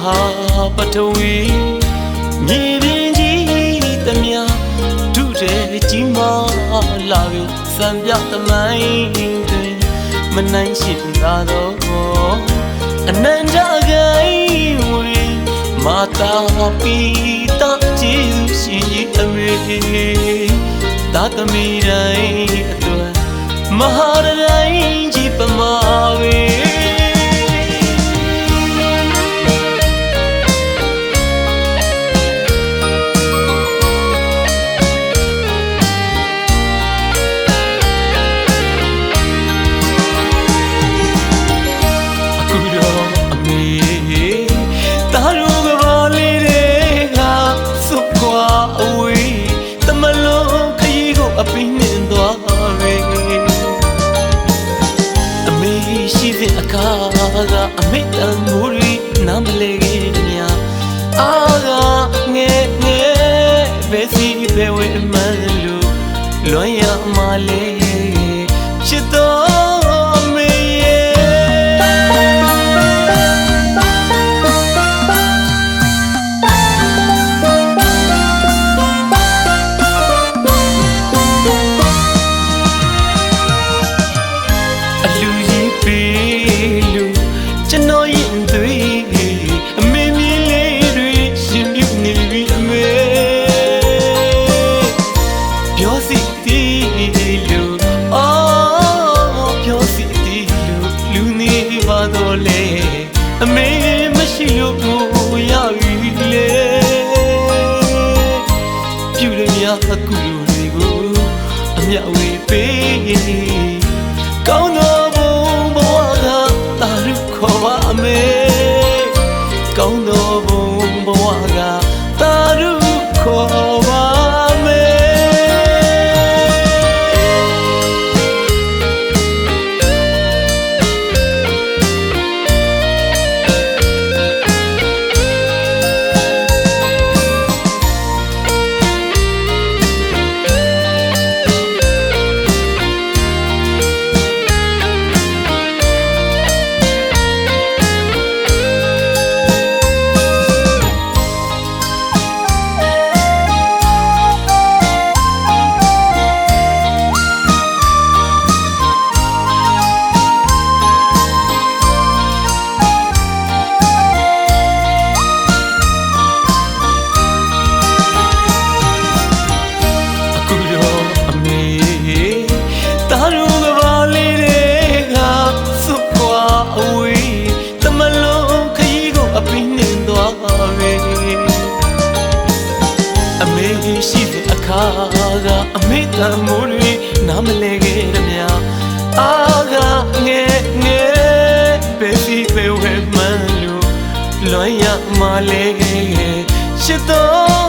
ဟာပထဝီမြေပြင်ကြီးတမျှဒုတဲ့ကြီးမားလာပြီစံပြသမိုင်းတွင်မနိုင်ရှိသာတော့အနန္တကိုင်းဝေမာတာပိတာကျေးဇူးရှင်အမေသာသမီတိုင်းအတွက်မဟာတိုင်းကြီးပမာဝေအမေတန်မူရီနာမလေးမြာအာကငဲငဲဘယ်စီဘယ်ဝဲမလူလွန်ရမလေးချစ်တော်မေအလူကြီးပေးလူကျွန်တော်ရင်သွေးအမေမြင်လေးတွေရှင်ပြုနေပြီအမေပြောစီတီလူအော်ပြောစီတီလူနေပါတော့လေအမေမရှိလို့ကိုရပြီလေပြုရမြအကူတွေကိုအမြဝေးပေးကောင်းတော့အမေကောင်းသောဘုံဘဝကတာရုခေါ်ပါမေရှိတဲ့အခါကအမေတန်မိုးတွေနားမလဲခဲ့ရမြအာကငဲငဲပဲစီပဲဝဲမှန်လို့လွန်ရမလဲရှိတော့